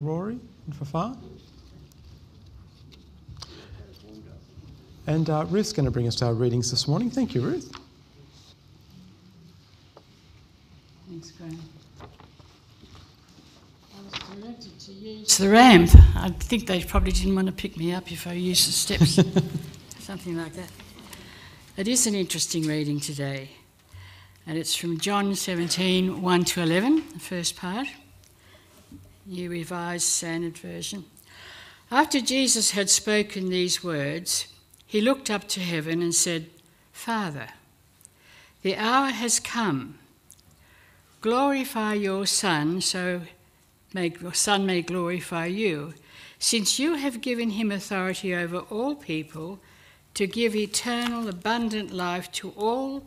Rory and Fafar. And Ruth's going to bring us our readings this morning. Thank you, Ruth. Thanks, Graham. I was directed to use the ramp. I think they probably didn't want to pick me up if I used the steps, something like that. It is an interesting reading today, and it's from John 17, 1 to 11, the first part. New Revised Standard Version. After Jesus had spoken these words, he looked up to heaven and said, "Father, the hour has come. Glorify your Son, so your Son may glorify you, since you have given him authority over all people to give eternal, abundant life to all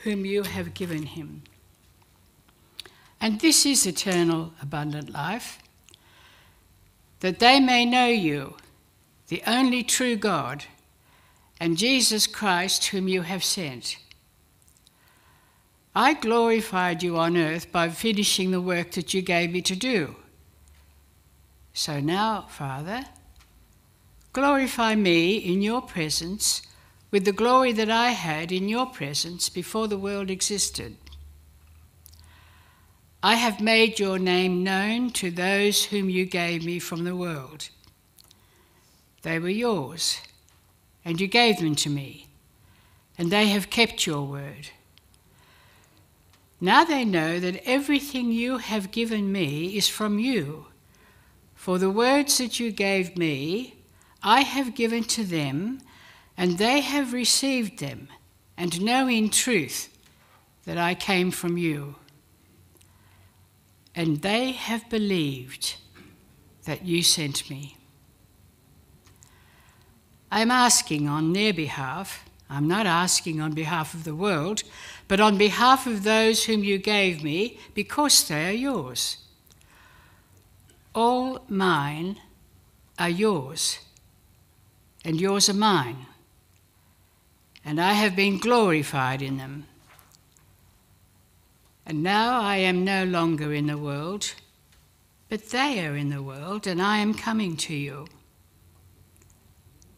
whom you have given him. And this is eternal, abundant life, that they may know you, the only true God, and Jesus Christ, whom you have sent. I glorified you on earth by finishing the work that you gave me to do. So now, Father, glorify me in your presence with the glory that I had in your presence before the world existed. I have made your name known to those whom you gave me from the world. They were yours, and you gave them to me, and they have kept your word. Now they know that everything you have given me is from you, for the words that you gave me, I have given to them, and they have received them, and know in truth that I came from you. And they have believed that you sent me. I'm asking on their behalf. I'm not asking on behalf of the world, but on behalf of those whom you gave me, because they are yours. All mine are yours, and yours are mine, and I have been glorified in them. And now I am no longer in the world, but they are in the world, and I am coming to you.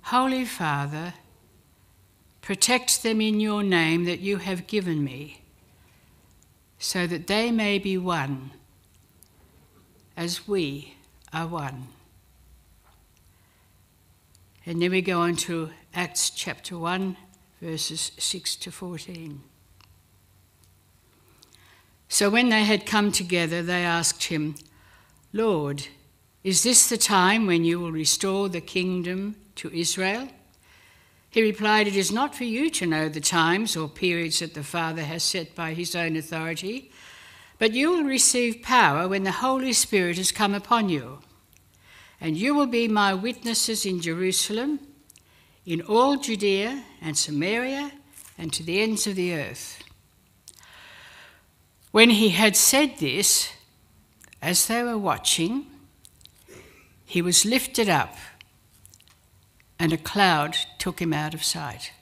Holy Father, protect them in your name that you have given me, so that they may be one, as we are one." And then we go on to Acts chapter 1, verses 6 to 14. So when they had come together, they asked him, "Lord, is this the time when you will restore the kingdom to Israel?" He replied, "It is not for you to know the times or periods that the Father has set by his own authority, but you will receive power when the Holy Spirit has come upon you. And you will be my witnesses in Jerusalem, in all Judea and Samaria, and to the ends of the earth." When he had said this, as they were watching, he was lifted up, and a cloud took him out of sight.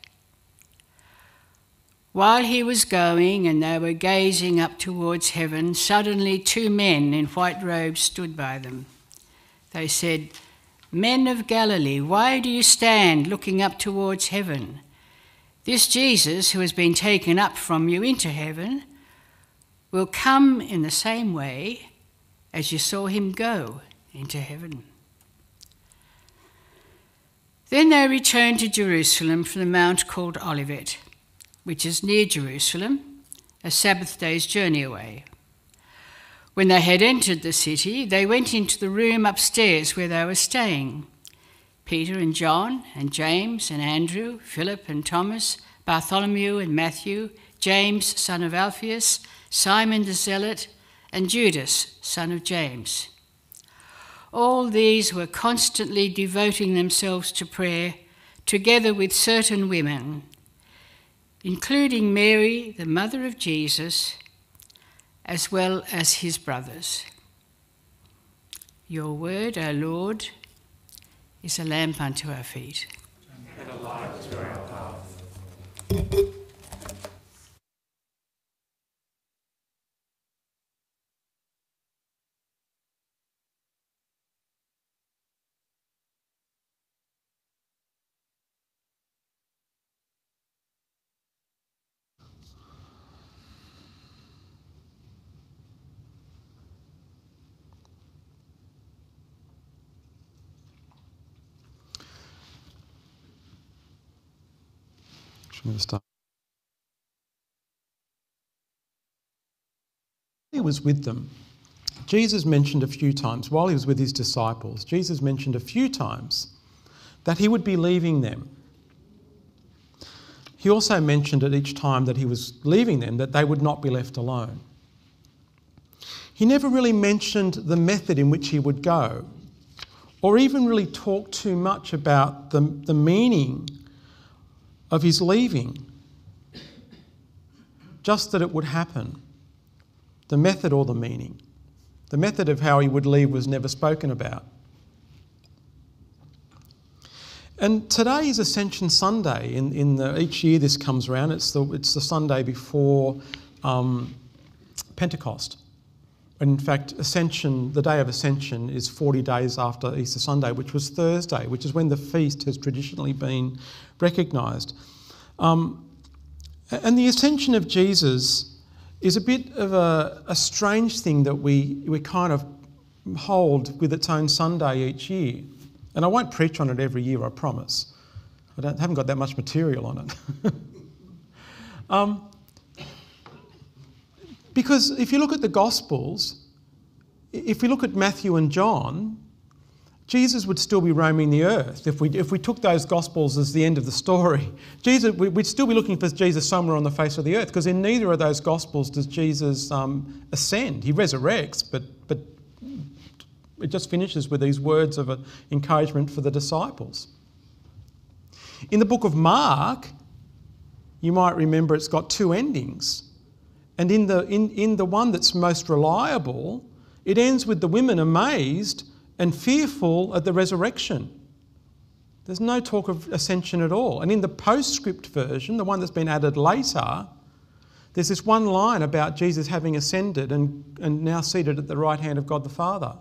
While he was going and they were gazing up towards heaven, suddenly 2 men in white robes stood by them. They said, "Men of Galilee, why do you stand looking up towards heaven? This Jesus, who has been taken up from you into heaven, will come in the same way as you saw him go into heaven." Then they returned to Jerusalem from the mount called Olivet, which is near Jerusalem, a Sabbath day's journey away. When they had entered the city, they went into the room upstairs where they were staying. Peter and John and James and Andrew, Philip and Thomas, Bartholomew and Matthew, James, son of Alphaeus, Simon the Zealot, and Judas, son of James. All these were constantly devoting themselves to prayer, together with certain women, including Mary, the mother of Jesus, as well as his brothers. Your word, O Lord, is a lamp unto our feet and a light to our path. I'm going to start. He was with them. Jesus mentioned a few times, while he was with his disciples, Jesus mentioned a few times that he would be leaving them. He also mentioned at each time that he was leaving them that they would not be left alone. He never really mentioned the method in which he would go, or even really talked too much about the meaning of his leaving, just that it would happen. The method or the meaning. The method of how he would leave was never spoken about. And today is Ascension Sunday. Each year this comes around. It's the Sunday before Pentecost. In fact, Ascension, the day of Ascension, is 40 days after Easter Sunday, which was Thursday, which is when the feast has traditionally been recognised. And the Ascension of Jesus is a bit of a strange thing that we kind of hold with its own Sunday each year. And I won't preach on it every year, I promise. I haven't got that much material on it. Because if you look at the Gospels, if we look at Matthew and John, Jesus would still be roaming the earth. If we took those Gospels as the end of the story, we'd still be looking for Jesus somewhere on the face of the earth, because in neither of those Gospels does Jesus ascend. He resurrects, but it just finishes with these words of encouragement for the disciples. In the book of Mark, you might remember it's got two endings. And in the one that's most reliable, it ends with the women amazed and fearful at the resurrection. There's no talk of ascension at all. And in the postscript version, the one that's been added later, there's this one line about Jesus having ascended and now seated at the right hand of God the Father.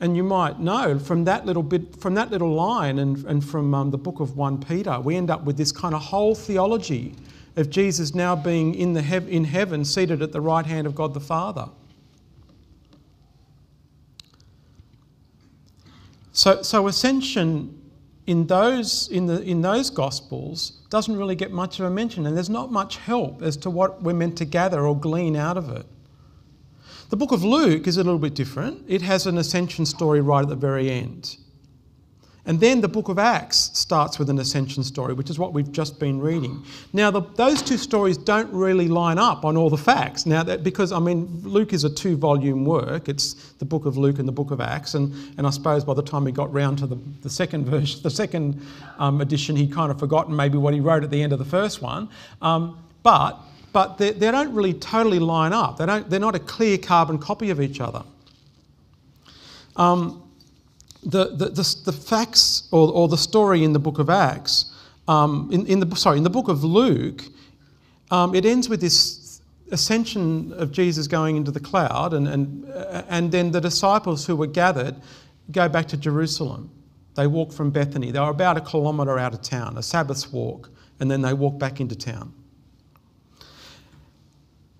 And you might know from that little line and from the book of 1 Peter, we end up with this kind of whole theology of Jesus now being in heaven, seated at the right hand of God the Father. So ascension in those Gospels doesn't really get much of a mention, and there's not much help as to what we're meant to gather or glean out of it. The book of Luke is a little bit different. It has an ascension story right at the very end. And then the book of Acts starts with an ascension story, which is what we've just been reading. Now, those two stories don't really line up on all the facts. Now, because Luke is a 2-volume work. It's the book of Luke and the book of Acts. And I suppose by the time he got round to the second version, the second edition, he'd kind of forgotten maybe what he wrote at the end of the first one. But they don't really totally line up. They're not a clear carbon copy of each other. The facts or the story in the book of Acts, in the book of Luke, it ends with this ascension of Jesus going into the cloud, and then the disciples who were gathered go back to Jerusalem. They walk from Bethany. They were about 1 kilometre out of town, a Sabbath's walk, and then they walk back into town.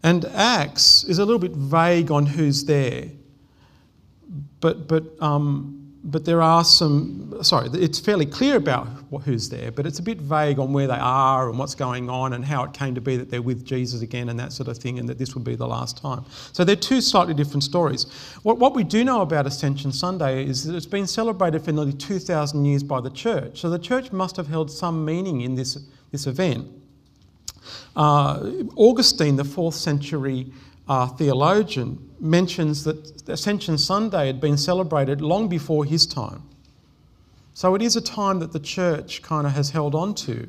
And Acts is a little bit vague on who's there, but there are it's fairly clear about who's there, but it's a bit vague on where they are and what's going on and how it came to be that they're with Jesus again and that sort of thing, and that this would be the last time. So they're two slightly different stories. What we do know about Ascension Sunday is that it's been celebrated for nearly 2,000 years by the church. So the church must have held some meaning in this event. Augustine, the 4th century theologian, mentions that Ascension Sunday had been celebrated long before his time. So it is a time that the church kind of has held on to,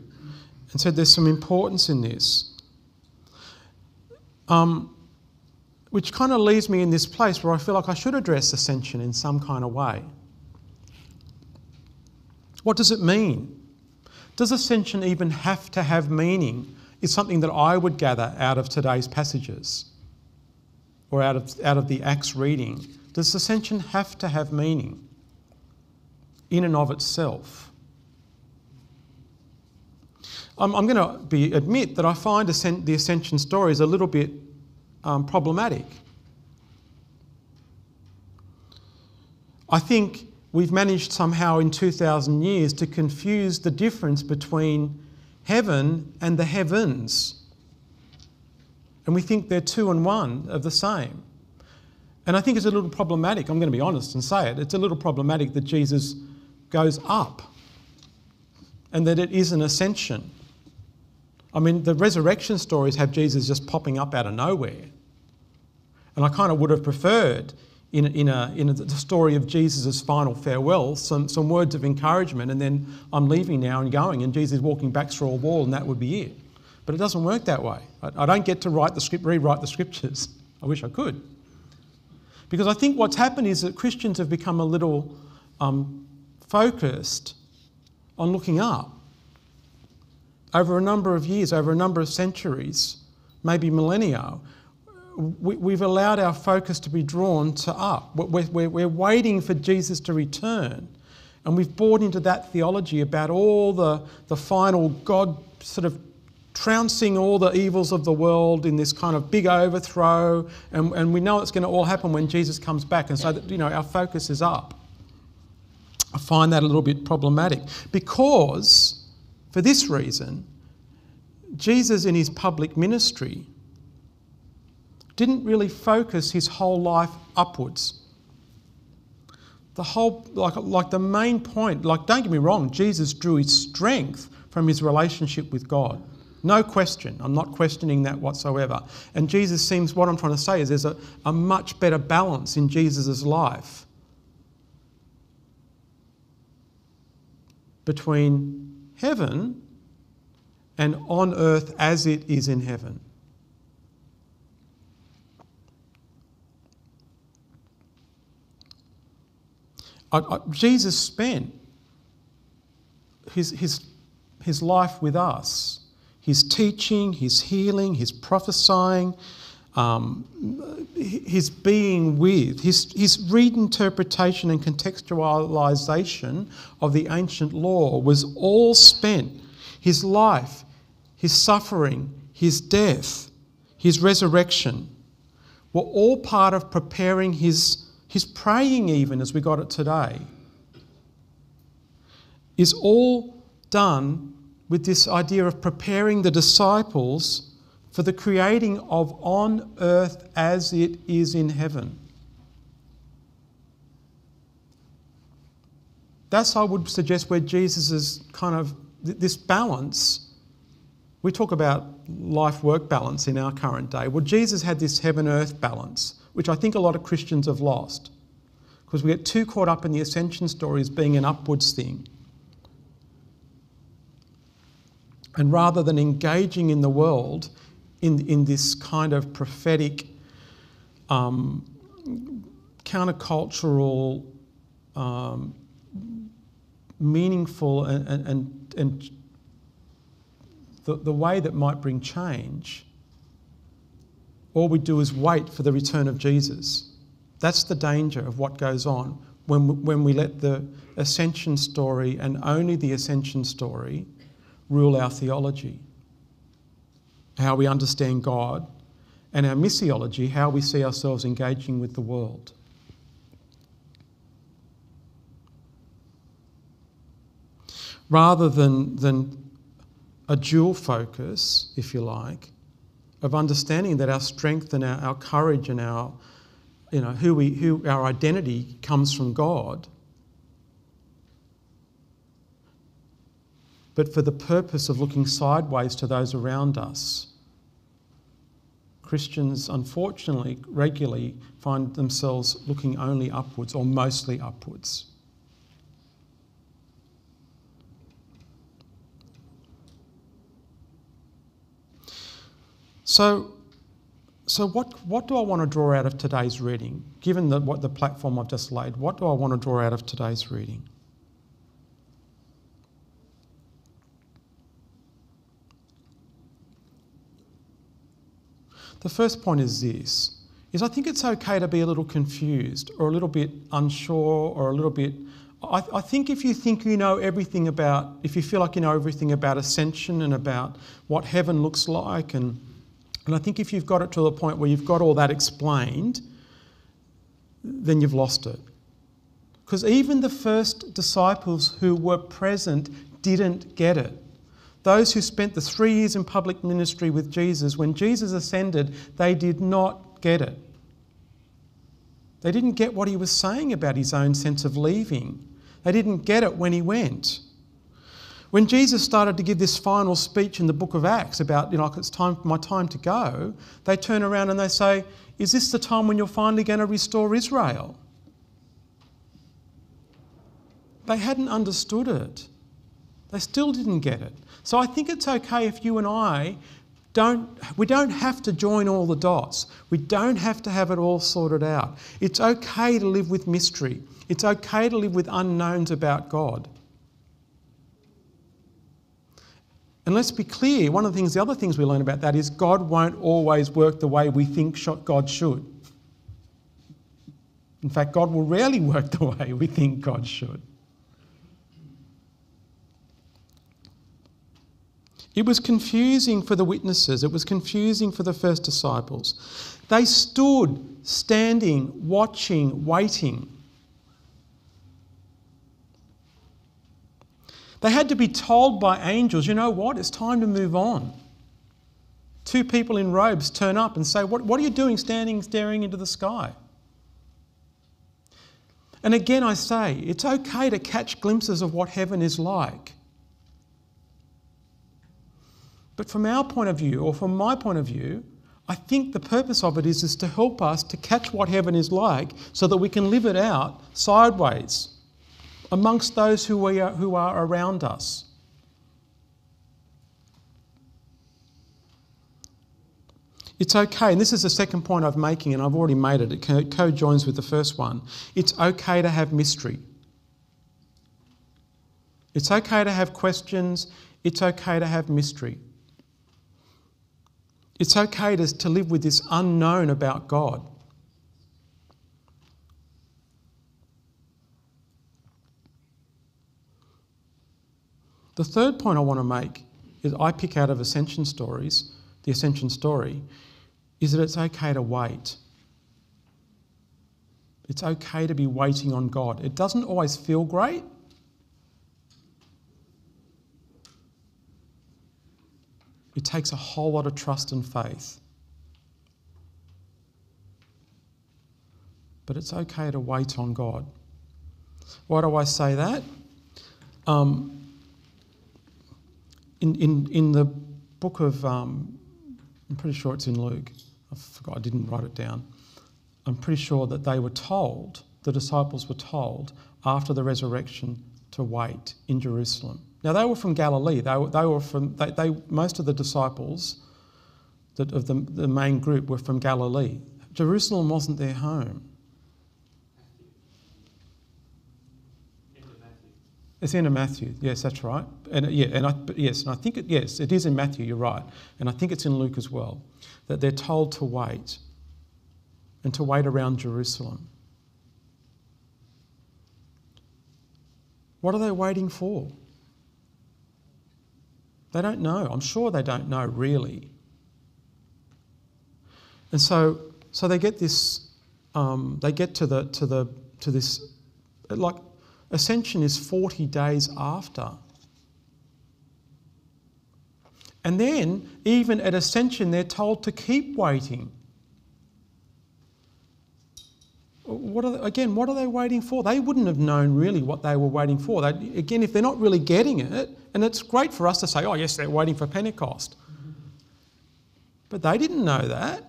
and said there's some importance in this. Which kind of leaves me in this place where I feel like I should address Ascension in some kind of way. What does it mean? Does Ascension even have to have meaning? Is something that I would gather out of today's passages or out of the Acts reading. Does Ascension have to have meaning in and of itself? I'm going to admit that I find the Ascension stories a little bit problematic. I think we've managed somehow in 2,000 years to confuse the difference between heaven and the heavens. And we think they're two and one of the same. And I think it's a little problematic, I'm going to be honest and say it, it's a little problematic that Jesus goes up and that it is an ascension. I mean, the resurrection stories have Jesus just popping up out of nowhere. And I kind of would have preferred in the story of Jesus' final farewell some words of encouragement, and then I'm leaving now and going, and Jesus walking back through a wall, and that would be it. But it doesn't work that way. I don't get to rewrite the scriptures. I wish I could. Because I think what's happened is that Christians have become a little focused on looking up. Over a number of years, over a number of centuries, maybe millennia, we've allowed our focus to be drawn to up. We're waiting for Jesus to return. And we've bought into that theology about all the final God sort of trouncing all the evils of the world in this kind of big overthrow. And we know it's going to all happen when Jesus comes back. And so that, our focus is up. I find that a little bit problematic because, for this reason, Jesus in his public ministry didn't really focus his whole life upwards. The whole, like the main point, don't get me wrong, Jesus drew his strength from his relationship with God. No question. I'm not questioning that whatsoever. And Jesus seems, what I'm trying to say is there's a much better balance in Jesus' life between heaven and on earth as it is in heaven. Jesus spent his life with us, his teaching, his healing, his prophesying, his being with, his reinterpretation and contextualisation of the ancient law was all spent. His life, his suffering, his death, his resurrection were all part of preparing his praying, even as we got it today, is all done with this idea of preparing the disciples for the creating of on earth as it is in heaven. That's, I would suggest, where Jesus is kind of this balance. We talk about life-work balance in our current day. Well, Jesus had this heaven-earth balance, which I think a lot of Christians have lost, because we get too caught up in the Ascension story as being an upwards thing. And rather than engaging in the world in this kind of prophetic, countercultural, meaningful and the way that might bring change, all we do is wait for the return of Jesus. That's the danger of what goes on when we let the Ascension story and only the Ascension story rule our theology, how we understand God, and our missiology, how we see ourselves engaging with the world. Rather than a dual focus, if you like, of understanding that our strength and our courage and our, our identity comes from God, but for the purpose of looking sideways to those around us. Christians, unfortunately, regularly find themselves looking only upwards or mostly upwards. So what do I want to draw out of today's reading? Given what the platform I've just laid, what do I want to draw out of today's reading? The first point is this, I think it's okay to be a little confused or a little bit unsure or a little bit... I think if you think you know everything about... If you feel like you know everything about Ascension and about what heaven looks like, and I think if you've got it to the point where you've got all that explained, then you've lost it. Because even the first disciples who were present didn't get it. Those who spent the 3 years in public ministry with Jesus, when Jesus ascended, they did not get it. They didn't get what he was saying about his own sense of leaving. They didn't get it when he went. When Jesus started to give this final speech in the book of Acts about, it's time, my time to go, they turn around and they say, is this the time when you're finally going to restore Israel? They hadn't understood it. They still didn't get it. So I think it's okay if you and I we don't have to join all the dots. We don't have to have it all sorted out. It's okay to live with mystery. It's okay to live with unknowns about God. And let's be clear, the other things we learn about that is God won't always work the way we think God should. In fact, God will rarely work the way we think God should. It was confusing for the witnesses. It was confusing for the first disciples. They stood, standing, watching, waiting. They had to be told by angels, you know what, it's time to move on. 2 people in robes turn up and say, what are you doing standing, staring into the sky? And again I say, it's okay to catch glimpses of what heaven is like. But from our point of view, or from my point of view, I think the purpose of it is to help us to catch what heaven is like so that we can live it out sideways amongst those who are around us. It's okay, and this is the second point I'm making, and I've already made it. It co-joins with the first one. It's okay to have mystery. It's okay to have questions. It's okay to have mystery. It's okay to live with this unknown about God. The third point I want to make is I pick out of Ascension stories, the Ascension story, is that it's okay to wait. It's okay to be waiting on God. It doesn't always feel great. It takes a whole lot of trust and faith. But it's okay to wait on God. Why do I say that? In the book of, I'm pretty sure it's in Luke. I forgot, I didn't write it down. I'm pretty sure that they were told, the disciples were told, after the resurrection to wait in Jerusalem. Now, they were from Galilee. Most of the disciples of the main group were from Galilee. Jerusalem wasn't their home. It's in Matthew. Yes, that's right. And I think it is in Matthew. You're right, and I think it's in Luke as well. That they're told to wait, and to wait around Jerusalem. What are they waiting for? They don't know. I'm sure they don't know really. And so they get this. They get to this. Like Ascension is 40 days after. And then even at Ascension, they're told to keep waiting. What are they waiting for? They wouldn't have known really what they were waiting for. Again, if they're not really getting it, and it's great for us to say, oh yes, they're waiting for Pentecost. But they didn't know that.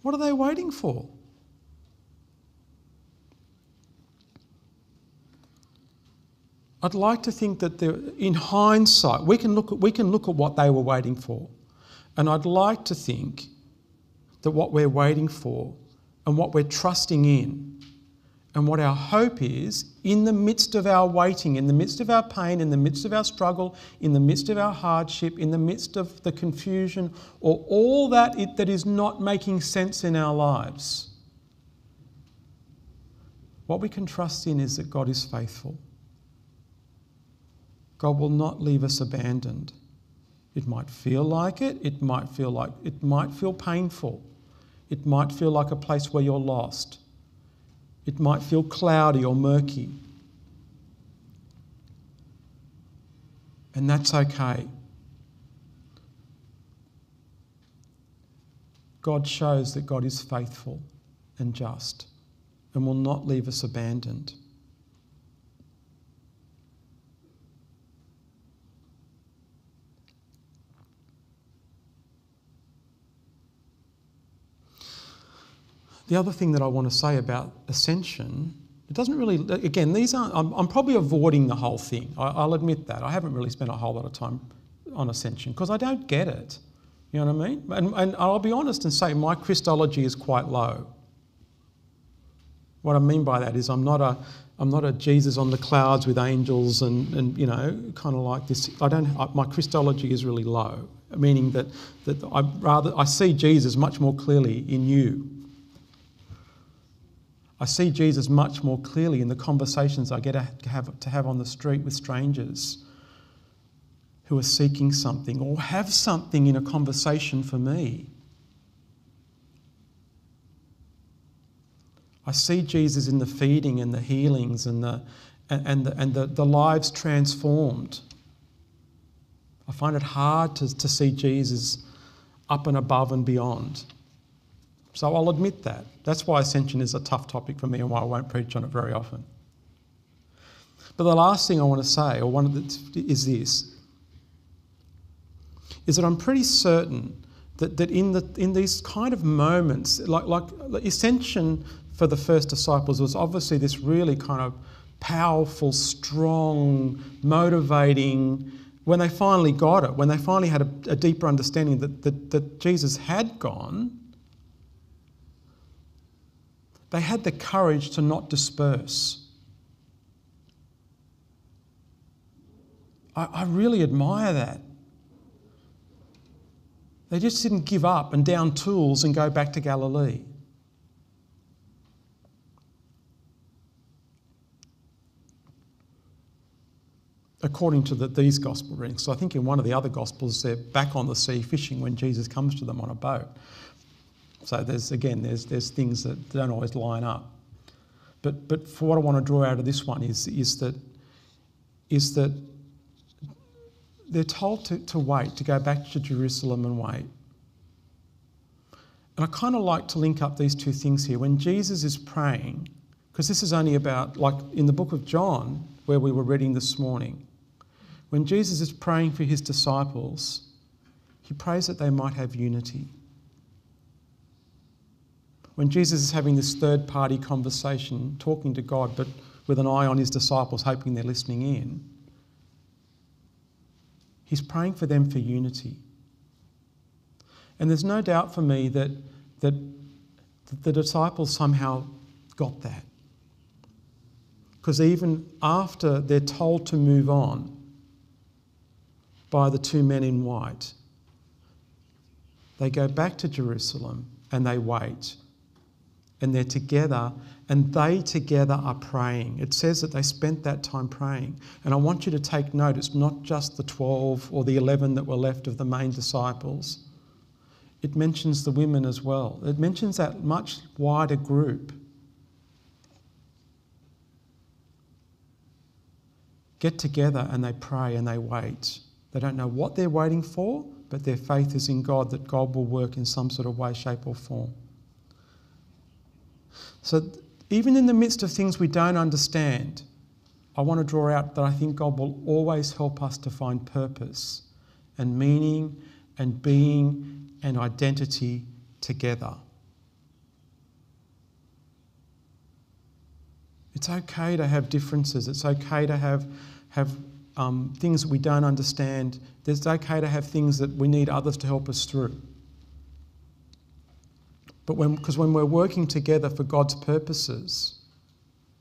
What are they waiting for? I'd like to think that in hindsight, we can look at what they were waiting for. And I'd like to think that what we're waiting for and what we're trusting in and what our hope is in the midst of our waiting, in the midst of our pain, in the midst of our struggle, in the midst of our hardship, in the midst of the confusion, or all that is not making sense in our lives. What we can trust in is that God is faithful. God will not leave us abandoned. It might feel like it. It might feel painful. It might feel like a place where you're lost. It might feel cloudy or murky. And that's okay. God shows that God is faithful and just and will not leave us abandoned. The other thing that I want to say about Ascension, it doesn't really, again, these aren't, I'm probably avoiding the whole thing. I'll admit that. I haven't really spent a whole lot of time on Ascension because I don't get it. You know what I mean? And I'll be honest and say my Christology is quite low. What I mean by that is I'm not a Jesus on the clouds with angels and you know, kind of like this. My Christology is really low, meaning that I see Jesus much more clearly in you. I see Jesus much more clearly in the conversations I get to have on the street with strangers who are seeking something or have something in a conversation for me. I see Jesus in the feeding and the healings and the lives transformed. I find it hard to see Jesus up and above and beyond. So I'll admit that. That's why Ascension is a tough topic for me and why I won't preach on it very often. But the last thing I want to say, is this, is that I'm pretty certain that in these kind of moments, like Ascension for the first disciples was obviously this really kind of powerful, strong, motivating, when they finally got it, when they finally had a deeper understanding that Jesus had gone, they had the courage to not disperse. I really admire that. They just didn't give up and down tools and go back to Galilee. According to these gospel readings. So I think in one of the other gospels they're back on the sea fishing when Jesus comes to them on a boat. So there's things that don't always line up. But for what I want to draw out of this one is that they're told to wait, to go back to Jerusalem and wait. And I kind of like to link up these two things here. When Jesus is praying, because this is only about, like in the book of John, where we were reading this morning, when Jesus is praying for his disciples, he prays that they might have unity. When Jesus is having this third-party conversation, talking to God, but with an eye on his disciples, hoping they're listening in, he's praying for them for unity. And there's no doubt for me that the disciples somehow got that. Because even after they're told to move on by the two men in white, they go back to Jerusalem and they wait. And they're together, and they together are praying. It says that they spent that time praying. And I want you to take note, it's not just the 12 or the 11 that were left of the main disciples. It mentions the women as well. It mentions that much wider group. Get together and they pray and they wait. They don't know what they're waiting for, but their faith is in God, that God will work in some sort of way, shape or form. So even in the midst of things we don't understand, I want to draw out that I think God will always help us to find purpose and meaning and being and identity together. It's okay to have differences. It's okay to have things that we don't understand. It's okay to have things that we need others to help us through. But because when we're working together for God's purposes,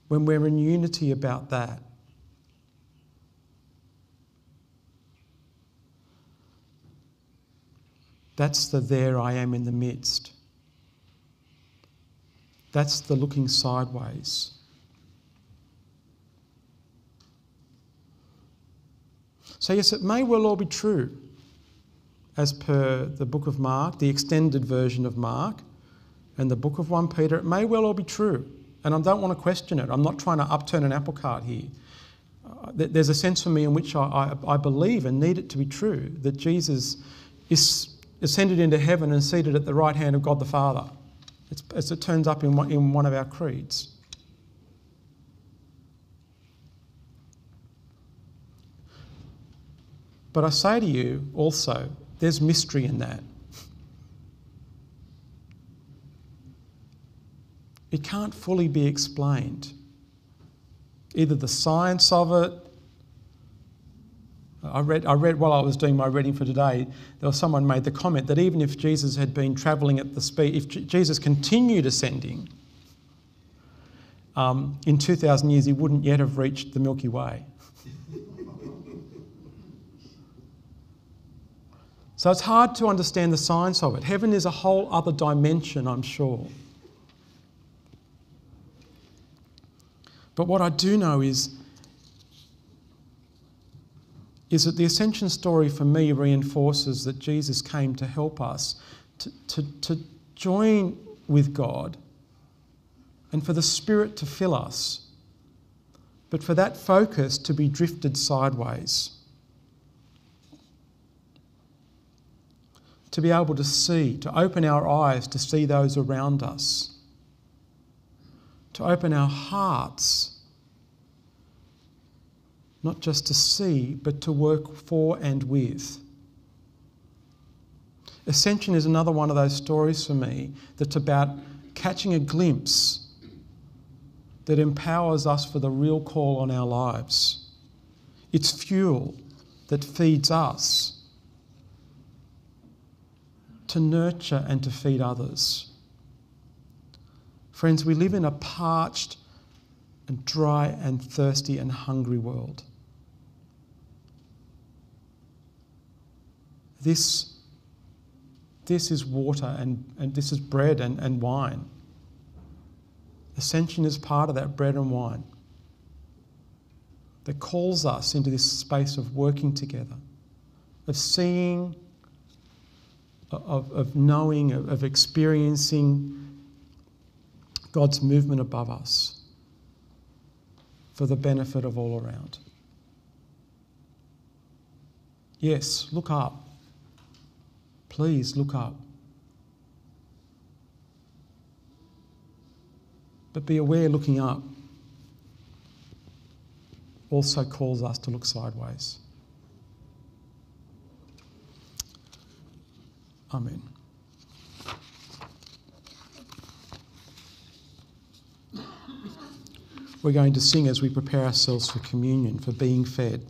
when we're in unity about that, that's the there I am in the midst. That's the looking sideways. So yes, it may well all be true, as per the book of Mark, the extended version of Mark, and the book of 1 Peter, it may well all be true And I don't want to question it. I'm not trying to upturn an apple cart here. There's a sense for me in which I believe and need it to be true that Jesus is ascended into heaven and seated at the right hand of God the Father, as it turns up in one of our creeds. But I say to you also, there's mystery in that. It can't fully be explained. Either the science of it. I read while I was doing my reading for today, someone made the comment that even if Jesus had been travelling at the speed, if Jesus continued ascending, in 2,000 years he wouldn't yet have reached the Milky Way. So it's hard to understand the science of it. Heaven is a whole other dimension, I'm sure. But what I do know is that the Ascension story for me reinforces that Jesus came to help us to join with God and for the Spirit to fill us, but for that focus to be drifted sideways. To be able to see, to open our eyes to see those around us, to open our hearts, not just to see, but to work for and with. Ascension is another one of those stories for me that's about catching a glimpse that empowers us for the real call on our lives. It's fuel that feeds us to nurture and to feed others. Friends, we live in a parched and dry and thirsty and hungry world. This is water and this is bread and wine. Ascension is part of that bread and wine that calls us into this space of working together, of seeing, of knowing, of experiencing God's movement above us for the benefit of all around. Yes, look up. Please look up. But be aware looking up also calls us to look sideways. Amen. We're going to sing as we prepare ourselves for communion, for being fed.